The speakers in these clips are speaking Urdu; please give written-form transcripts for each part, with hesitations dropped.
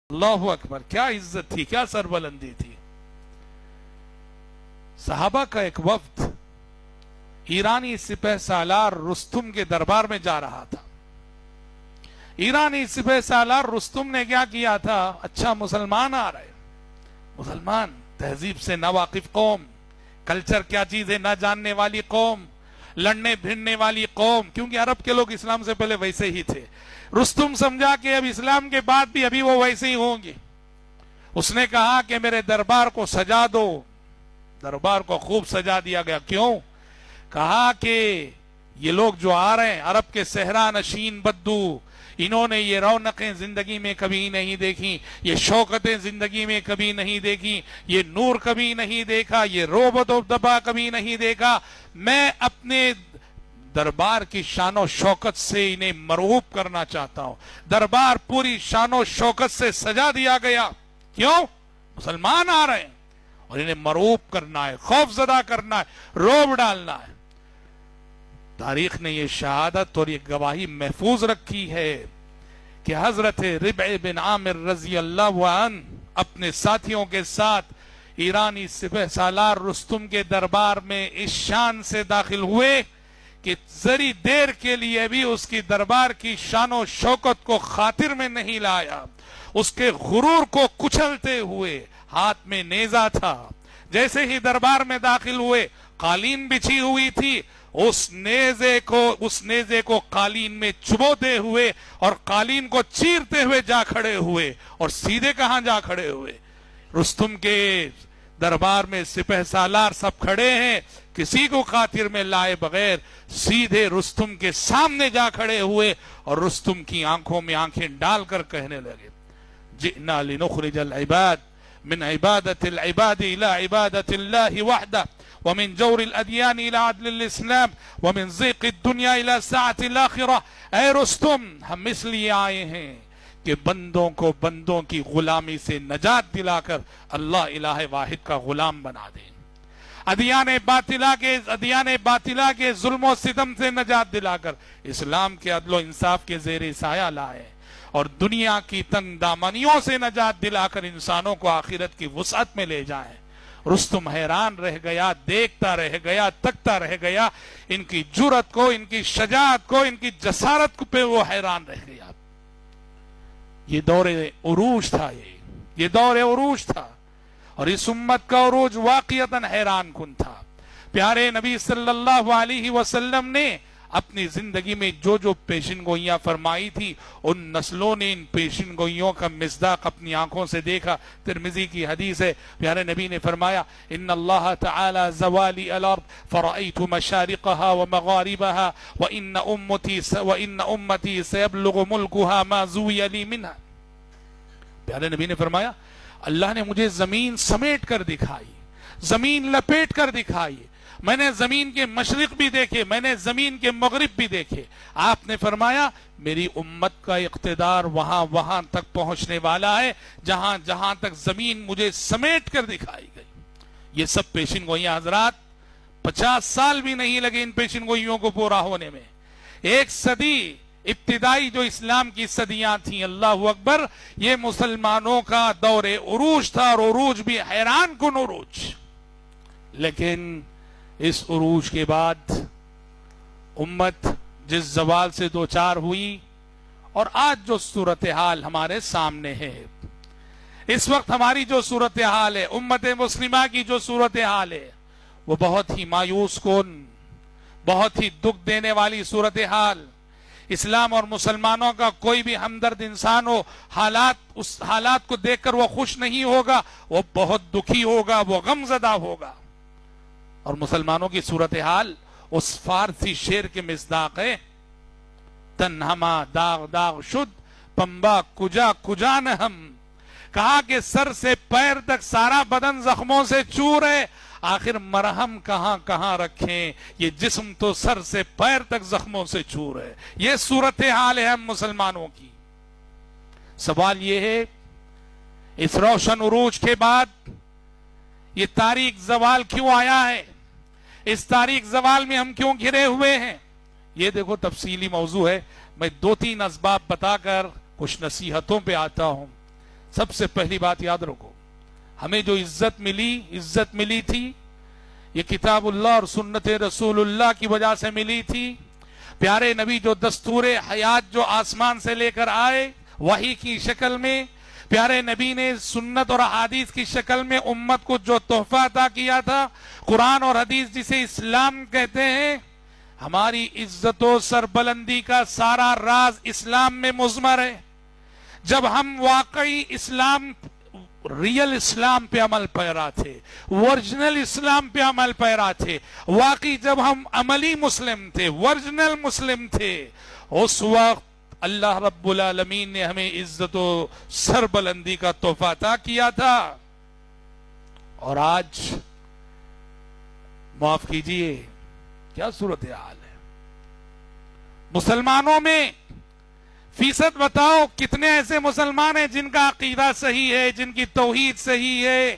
اللہ اکبر، کیا عزت تھی، کیا سربلندی تھی. صحابہ کا ایک وفد ایرانی سپہ سالار رستم کے دربار میں جا رہا تھا. ایرانی سپہ سالار رستم نے کیا کیا تھا؟ اچھا مسلمان آ رہے، مسلمان تہذیب سے ناواقف قوم، کلچر کیا چیز ہے نہ جاننے والی قوم، لڑنے بھیڑنے والی قوم، کیونکہ عرب کے لوگ اسلام سے پہلے ویسے ہی تھے. رستم سمجھا کہ اب اسلام کے بعد بھی ابھی وہ ویسے ہی ہوں گے. اس نے کہا کہ میرے دربار کو سجا دو. دربار کو خوب سجا دیا گیا. کیوں؟ کہا کہ یہ لوگ جو آ رہے ہیں عرب کے صحرا نشین بدو، انہوں نے یہ رونقیں زندگی میں کبھی نہیں دیکھی، یہ شوکتیں زندگی میں کبھی نہیں دیکھی، یہ نور کبھی نہیں دیکھا، یہ روب و دبا کبھی نہیں دیکھا. میں اپنے دربار کی شان و شوکت سے انہیں مرغوب کرنا چاہتا ہوں. دربار پوری شان و شوکت سے سجا دیا گیا. کیوں؟ مسلمان آ رہے ہیں اور انہیں مرغوب کرنا ہے، خوف زدہ کرنا ہے، روب ڈالنا ہے. تاریخ نے یہ شہادت اور یہ گواہی محفوظ رکھی ہے کہ حضرت ربع بن عامر رضی اللہ عنہ اپنے ساتھیوں کے ساتھ ایرانی سپہ سالار رستم کے دربار میں اس شان سے داخل ہوئے کہ ذری دیر کے لیے بھی اس کی دربار کی شان و شوکت کو خاطر میں نہیں لایا. اس کے غرور کو کچلتے ہوئے، ہاتھ میں نیزہ تھا. جیسے ہی دربار میں داخل ہوئے، قالین بچھی ہوئی تھی، اس نیزے کو قالین میں چبوتے ہوئے اور قالین کو چیرتے ہوئے جا کھڑے ہوئے. اور سیدھے کہاں جا کھڑے ہوئے؟ رستم کے دربار میں سپہ سالار سب کھڑے ہیں، کسی کو خاطر میں لائے بغیر سیدھے رستم کے سامنے جا کھڑے ہوئے اور رستم کی آنکھوں میں آنکھیں ڈال کر کہنے لگے: جئنا لنخرج العباد من عبادت العباد الى عبادت اللہ وحدہ ومن جور الادیان الى عدل الاسلام ومن ضیق الدنیا الى ساعت الاخرہ. اے رستم، ہم اس لیے آئے ہیں کہ بندوں کو بندوں کی غلامی سے نجات دلا کر اللہ الہ واحد کا غلام بنا دیں، ادیان باطلہ کے ظلم و ستم سے نجات دلا کر اسلام کے عدل و انصاف کے زیر سایہ لائے، اور دنیا کی تنگ دامنیوں سے نجات دلا کر انسانوں کو آخرت کی وسعت میں لے جائیں. رستم حیران رہ گیا، دیکھتا رہ گیا، تکتا رہ گیا. ان کی جرأت کو، ان کی شجاعت کو، ان کی جسارت پہ وہ حیران رہ گیا. یہ دور عروج تھا، یہ دور عروج تھا، اور اس امت کا عروج واقعتاً حیران کن تھا. پیارے نبی صلی اللہ علیہ وسلم نے اپنی زندگی میں جو جو پیشن گوئیاں فرمائی تھی، ان نسلوں نے ان پیشن گوئیوں کا مصداق اپنی آنکھوں سے دیکھا. ترمذی کی حدیث ہے، پیارے نبی نے فرمایا: ان اللہ تعالی زوالی الارض فرأیت مشارقها ومغاربها وان امتی سیبلغ ملکها ما زوی لی منها. پیارے نبی نے فرمایا اللہ نے مجھے زمین سمیٹ کر دکھائی، زمین لپیٹ کر دکھائی. میں نے زمین کے مشرق بھی دیکھے، میں نے زمین کے مغرب بھی دیکھے. آپ نے فرمایا میری امت کا اقتدار وہاں تک پہنچنے والا ہے جہاں تک زمین مجھے سمیٹ کر دکھائی گئی. یہ سب پیشن گوئیاں حضرات 50 سال بھی نہیں لگے ان پیشن گوئیوں کو پورا ہونے میں. ایک صدی ابتدائی جو اسلام کی صدیاں تھیں، اللہ اکبر، یہ مسلمانوں کا دور عروج تھا، اور عروج بھی حیران کن عروج. لیکن اس عروج کے بعد امت جس زوال سے دوچار ہوئی، اور آج جو صورتحال ہمارے سامنے ہے، اس وقت ہماری جو صورتحال ہے، امت مسلمہ کی جو صورتحال ہے، وہ بہت ہی مایوس کن، بہت ہی دکھ دینے والی صورتحال. اسلام اور مسلمانوں کا کوئی بھی ہمدرد انسان ہو، اس حالات کو دیکھ کر وہ خوش نہیں ہوگا، وہ بہت دکھی ہوگا، وہ غم زدہ ہوگا. اور مسلمانوں کی صورتحال اس فارسی شعر کے مصداق ہے: تنہما داغ داغ شد پمبا کجا کجا نہ ہم. کہا کہ سر سے پیر تک سارا بدن زخموں سے چور ہے، آخر مرہم کہاں کہاں رکھیں، یہ جسم تو سر سے پیر تک زخموں سے چور ہے. یہ صورتحال ہے ہم مسلمانوں کی. سوال یہ ہے، اس روشن عروج کے بعد یہ تاریک زوال کیوں آیا ہے؟ اس تاریک زوال میں ہم کیوں گھرے ہوئے ہیں؟ یہ دیکھو تفصیلی موضوع ہے. میں 2-3 اسباب بتا کر کچھ نصیحتوں پہ آتا ہوں. سب سے پہلی بات یاد رکھو، ہمیں جو عزت ملی تھی یہ کتاب اللہ اور سنت رسول اللہ کی وجہ سے ملی تھی۔ پیارے نبی جو دستور حیات جو آسمان سے لے کر آئے وحی کی شکل میں، پیارے نبی نے سنت اور حدیث کی شکل میں امت کو جو تحفہ عطا کیا تھا، قرآن اور حدیث جسے اسلام کہتے ہیں، ہماری عزت و سربلندی کا سارا راز اسلام میں مضمر ہے۔ جب ہم واقعی اسلام، ریل اسلام پہ عمل پیرا تھے، ورجنل اسلام پہ عمل پیرا تھے، واقعی جب ہم عملی مسلم تھے، ورجنل مسلم تھے، اس وقت اللہ رب العالمین نے ہمیں عزت و سربلندی کا تحفہ عطا کیا تھا۔ اور آج معاف کیجئے کیا صورتحال ہے؟ مسلمانوں میں فیصد بتاؤ کتنے ایسے مسلمان ہیں جن کا عقیدہ صحیح ہے، جن کی توحید صحیح ہے؟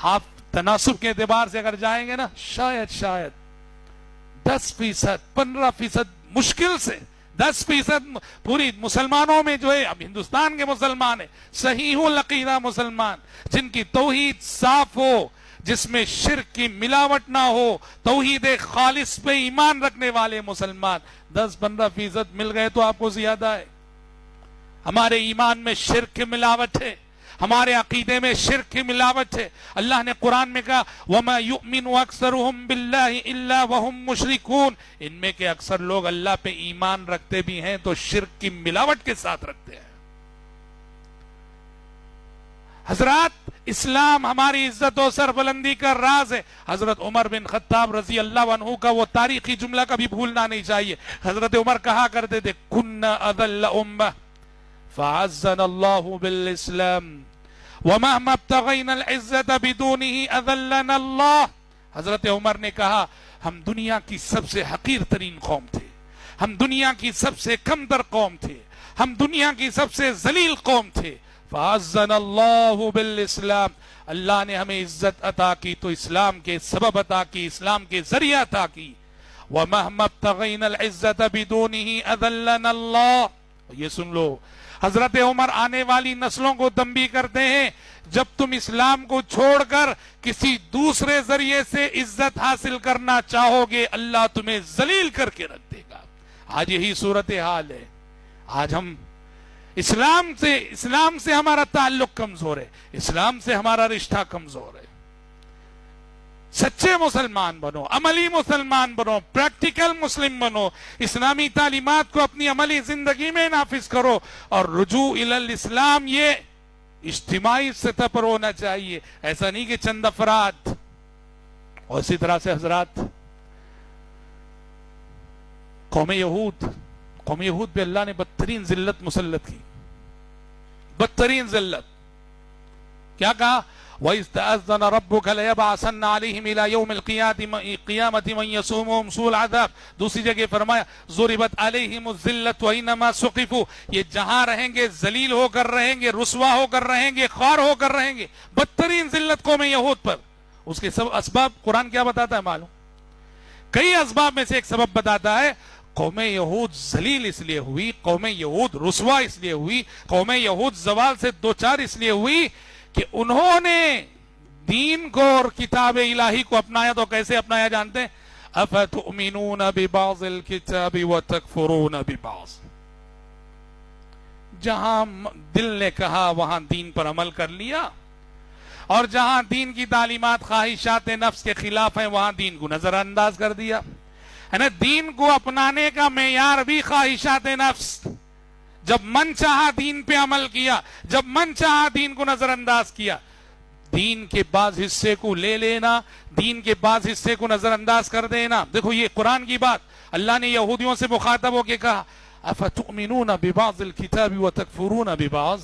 آپ تناسب کے اعتبار سے اگر جائیں گے نا، شاید 10%، 15%، مشکل سے 10% پوری مسلمانوں میں جو ہے، اب ہندوستان کے مسلمان ہیں صحیح العقیدہ مسلمان، جن کی توحید صاف ہو، جس میں شرک کی ملاوٹ نہ ہو، توحید خالص پہ ایمان رکھنے والے مسلمان 10-15% مل گئے تو آپ کو زیادہ ہے۔ ہمارے ایمان میں شرک کی ملاوٹ ہے، ہمارے عقیدے میں شرک کی ملاوٹ ہے۔ اللہ نے قرآن میں کہا وَمَا يُؤْمِنُ أَكْثَرُهُمْ بِاللَّهِ إِلَّا وَهُمْ مُشْرِكُونَ، ان میں کہ اکثر لوگ اللہ پہ ایمان رکھتے بھی ہیں تو شرک کی ملاوٹ کے ساتھ رکھتے ہیں۔ حضرات، اسلام ہماری عزت و سربلندی کا راز ہے۔ حضرت عمر بن خطاب رضی اللہ عنہ کا وہ تاریخی جملہ کبھی بھولنا نہیں چاہیے۔ حضرت عمر کہا کرتے تھے كُنَّا أَذَلَّ أُمَّةٍ فَعَزَّنَا اللَّهُ بِالْإِسْلَامِ وَمَهْمَا ابْتَغَيْنَا الْعِزَّةَ بِدُونِهِ أَذَلَّنَا اللَّهُ۔ حضرت عمر نے کہا ہم دنیا کی سب سے حقیر ترین قوم تھے، ہم دنیا کی سب سے کمتر قوم تھے، ہم دنیا کی سب سے ذلیل قوم تھے۔ فَعَزَّنَا اللَّهُ بِالْإِسْلَامِ، اللہ نے ہمیں عزت عطا کی تو اسلام کے سبب عطا کی، اسلام کے ذریعہ عطا کی۔ وَمَهْمَا ابْتَغَيْنَا الْعِزَّةَ بِدُونِهِ أَذَلَّنَا اللَّهُ۔ یہ سن لو، حضرت عمر آنے والی نسلوں کو تنبیہ کرتے ہیں جب تم اسلام کو چھوڑ کر کسی دوسرے ذریعے سے عزت حاصل کرنا چاہو گے، اللہ تمہیں ذلیل کر کے رکھ دے گا۔ آج یہی صورتحال ہے۔ آج ہم اسلام سے ہمارا تعلق کمزور ہے، اسلام سے ہمارا رشتہ کمزور ہے۔ سچے مسلمان بنو، عملی مسلمان بنو، پریکٹیکل مسلم بنو، اسلامی تعلیمات کو اپنی عملی زندگی میں نافذ کرو، اور رجوع الی الاسلام یہ اجتماعی سطح پر ہونا چاہیے، ایسا نہیں کہ چند افراد۔ اور اسی طرح سے حضرات، قوم یہود پہ اللہ نے بدترین ذلت مسلط کی، بدترین ذلت۔ کیا کہا؟ وَإِذْ تَأَذَّنَ رَبُّكَ لَيَبْعَثَنَّ عَلَيْهِمْ إِلَى يَوْمِ الْقِيَامَةِ مَن يَسُومُهُمْ سُوءَ الْعَذَابِ۔ دوسری جگہ فرمایا ضُرِبَتْ عَلَيْهِمُ الذِّلَّةُ وَأَيْنَمَا ثُقِفُوا، یہ جہاں رہیں گے ذلیل ہو کر رہیں گے، رسوا ہو کر رہیں گے، خوار ہو کر رہیں گے۔ بدترین ذلت قوم یہود پر۔ اس کے سب اسباب قرآن کیا بتاتا ہے معلوم؟ کئی اسباب میں سے ایک سبب بتاتا ہے، قوم یہود ذلیل اس لیے ہوئی، قوم یہود رسوا اس لیے ہوئی، قوم یہود زوال سے دوچار اس لیے ہوئی کہ انہوں نے دین کو اور کتاب الہی کو اپنایا۔ تو کیسے اپنایا جانتے ہیں؟ اَفَتُؤْمِنُونَ بِبَعْضِ الْكِتَابِ وَتَكْفُرُونَ بِبَعْضِ، جہاں دل نے کہا وہاں دین پر عمل کر لیا، اور جہاں دین کی تعلیمات خواہشات نفس کے خلاف ہیں وہاں دین کو نظر انداز کر دیا ہے نا۔ دین کو اپنانے کا معیار بھی خواہشات نفس۔ جب من چاہا دین پہ عمل کیا، جب من چاہا دین کو نظر انداز کیا، دین کے بعض حصے کو لے لینا، دین کے بعض حصے کو نظر انداز کر دینا۔ دیکھو یہ قرآن کی بات، اللہ نے یہودیوں سے مخاطب ہو کے کہا اَفَتُؤْمِنُونَ بِبَعْضِ الْكِتَابِ وَتَكْفُرُونَ بِبَعْضِ،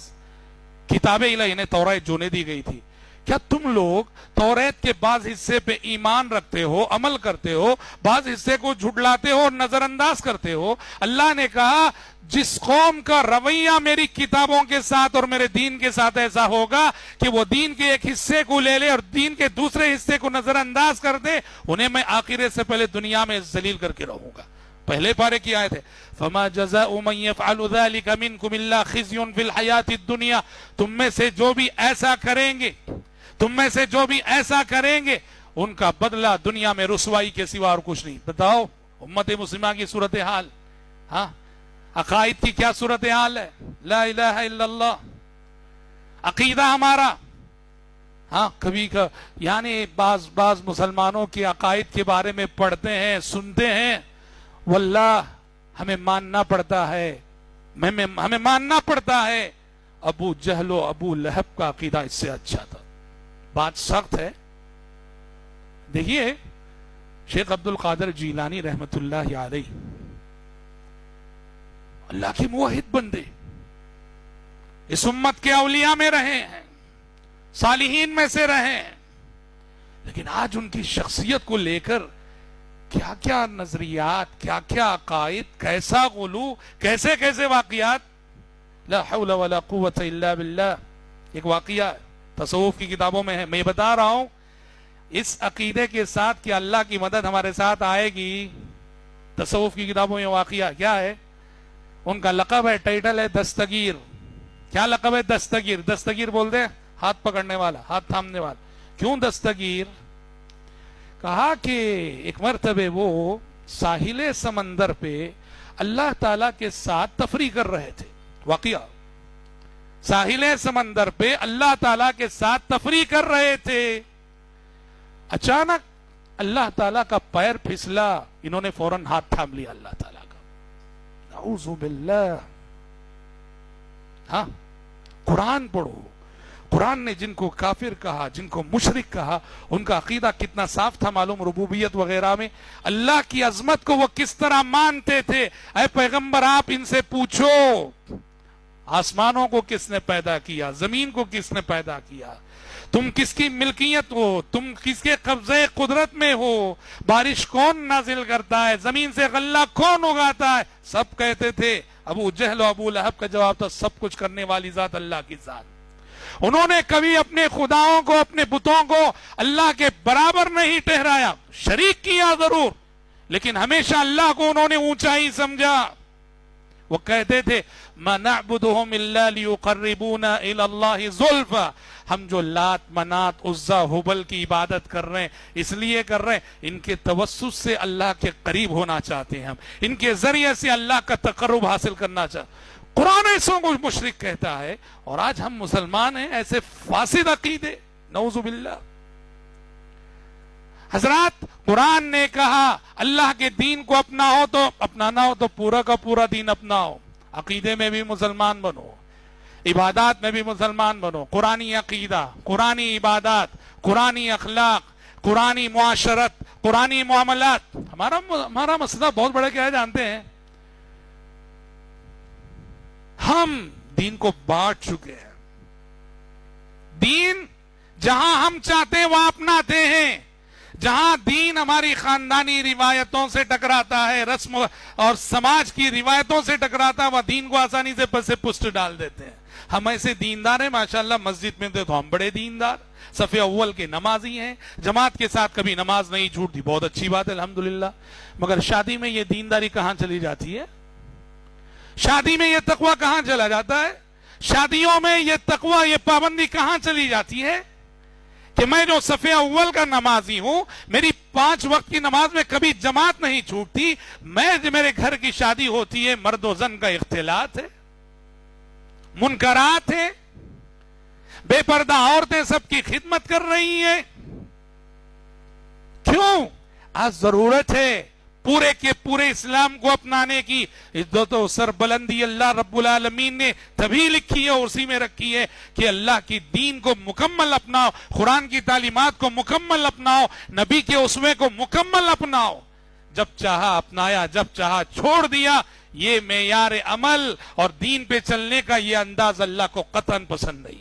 کتاب الہی نے توریت جو نے دی گئی تھی، کیا تم لوگ توریت کے بعض حصے پہ ایمان رکھتے ہو، عمل کرتے ہو، بعض حصے کو جھٹلاتے ہو اور نظر انداز کرتے ہو؟ اللہ نے کہا جس قوم کا رویہ میری کتابوں کے ساتھ اور میرے دین کے ساتھ ایسا ہوگا کہ وہ دین کے ایک حصے کو لے لے اور دین کے دوسرے حصے کو نظر انداز کر دے، انہیں میں آخرت سے پہلے دنیا میں ذلیل کر کے رہوں گا۔ پہلے پارے کی آیت ہے فما جزاء من يفعل ذلك منكم الا خزي في الحياة الدنيا، تم میں سے جو بھی ایسا کریں گے، تم میں سے جو بھی ایسا کریں گے ان کا بدلہ دنیا میں رسوائی کے سوا اور کچھ نہیں. بتاؤ امت مسلمہ کی صورتحال، ہاں عقائد کی کیا صورتحال ہے؟ لا الہ الا اللہ عقیدہ ہمارا. ہاں کبھی یعنی بعض مسلمانوں کے عقائد کے بارے میں پڑھتے ہیں، سنتے ہیں، واللہ ہمیں ماننا پڑتا ہے، ہمیں ماننا پڑتا ہے ابو جہل و ابو لہب کا عقیدہ اس سے اچھا تھا. بات سخت ہے. دیکھیے شیخ عبد القادر جیلانی رحمت اللہ علیہ اللہ کے موحد بندے، اس امت کے اولیاء میں رہے ہیں، صالحین میں سے رہے ہیں، لیکن آج ان کی شخصیت کو لے کر کیا کیا نظریات، کیا کیا عقائد، کیسا غلو، کیسے کیسے واقعات. لا حول ولا قوت الا باللہ. ایک واقعہ تصوف کی کتابوں میں ہے، میں بتا رہا ہوں اس عقیدے کے ساتھ کہ اللہ کی مدد ہمارے ساتھ آئے گی. تصوف کی کتابوں میں واقعہ کیا ہے؟ ان کا لقب ہے، ٹائٹل ہے دستگیر. کیا لقب ہے؟ دستگیر. دستگیر بول دے ہاتھ پکڑنے والا، ہاتھ تھامنے والا. کیوں دستگیر؟ کہا کہ ایک مرتبہ وہ ساحل سمندر پہ اللہ تعالی کے ساتھ تفریح کر رہے تھے. واقعہ ساحل سمندر پہ اللہ تعالی کے ساتھ تفریح کر رہے تھے. اچانک اللہ تعالیٰ کا پیر پھسلا، انہوں نے فوراً ہاتھ تھام لیا اللہ تعالیٰ کا. نعوذ باللہ. ہاں قرآن پڑھو. قرآن نے جن کو کافر کہا، جن کو مشرک کہا، ان کا عقیدہ کتنا صاف تھا معلوم. ربوبیت وغیرہ میں اللہ کی عظمت کو وہ کس طرح مانتے تھے. اے پیغمبر آپ ان سے پوچھو آسمانوں کو کس نے پیدا کیا، زمین کو کس نے پیدا کیا، تم کس کی ملکیت ہو، تم کس کے قبضے قدرت میں ہو، بارش کون نازل کرتا ہے، زمین سے غلہ کون اگاتا ہے. سب کہتے تھے. ابو جہل و ابو لہب کا جواب تھا سب کچھ کرنے والی ذات اللہ کی ذات. انہوں نے کبھی اپنے خداؤں کو، اپنے بتوں کو اللہ کے برابر نہیں ٹھہرایا، شریک کیا ضرور، لیکن ہمیشہ اللہ کو انہوں نے اونچائی سمجھا. وہ کہتے تھے مَا نَعْبُدُهُمْ إِلَّا لِيُقَرِّبُونَا إِلَى اللَّهِ زُلْفَى. ہم جو لات، منات، عزا، حبل کی عبادت کر رہے ہیں اس لیے کر رہے ہیں ان کے توسط سے اللہ کے قریب ہونا چاہتے ہیں، ہم ان کے ذریعے سے اللہ کا تقرب حاصل کرنا چاہتے ہیں. قرآن ایسوں کو مشرک کہتا ہے، اور آج ہم مسلمان ہیں ایسے فاسد عقیدے. نعوذ باللہ. حضرات قرآن نے کہا اللہ کے دین کو اپناؤ تو اپنانا ہو تو پورا کا پورا دین اپناؤ. عقیدے میں بھی مسلمان بنو، عبادات میں بھی مسلمان بنو. قرآنی عقیدہ، قرآنی عبادات، قرآنی اخلاق، قرآنی معاشرت، قرآنی معاملات. ہمارا مسئلہ بہت بڑا کیا ہے جانتے ہیں؟ ہم دین کو بانٹ چکے ہیں. دین جہاں ہم چاہتے ہیں وہاں اپناتے ہیں، جہاں دین ہماری خاندانی روایتوں سے ٹکراتا ہے، رسم اور سماج کی روایتوں سے ٹکراتا ہے، وہ دین کو آسانی سے پس پشت ڈال دیتے ہیں. ہم ایسے دیندار ہیں ماشاءاللہ، مسجد میں تو ہم بڑے دیندار، صف اول کے نمازی ہیں، جماعت کے ساتھ کبھی نماز نہیں چھوٹتی، بہت اچھی بات ہے الحمدللہ. مگر شادی میں یہ دینداری کہاں چلی جاتی ہے؟ شادی میں یہ تقوی کہاں چلا جاتا ہے؟ شادیوں میں یہ تقوی، یہ پابندی کہاں چلی جاتی ہے کہ میں جو صف اول کا نمازی ہوں، میری 5 وقت کی نماز میں کبھی جماعت نہیں چھوٹتی، میرے گھر کی شادی ہوتی ہے، مرد و زن کا اختلاط ہے، منکرات ہیں، بے پردہ عورتیں سب کی خدمت کر رہی ہیں. کیوں؟ آج ضرورت ہے پورے کے پورے اسلام کو اپنانے کی. عزت و سربلندی اللہ رب العالمین نے تبھی لکھی ہے اور اسی میں رکھی ہے کہ اللہ کی دین کو مکمل اپناؤ، قرآن کی تعلیمات کو مکمل اپناؤ، نبی کے اسوے کو مکمل اپناؤ. جب چاہا اپنایا، جب چاہا چھوڑ دیا. یہ معیار عمل اور دین پہ چلنے کا یہ انداز اللہ کو قطعاً پسند نہیں.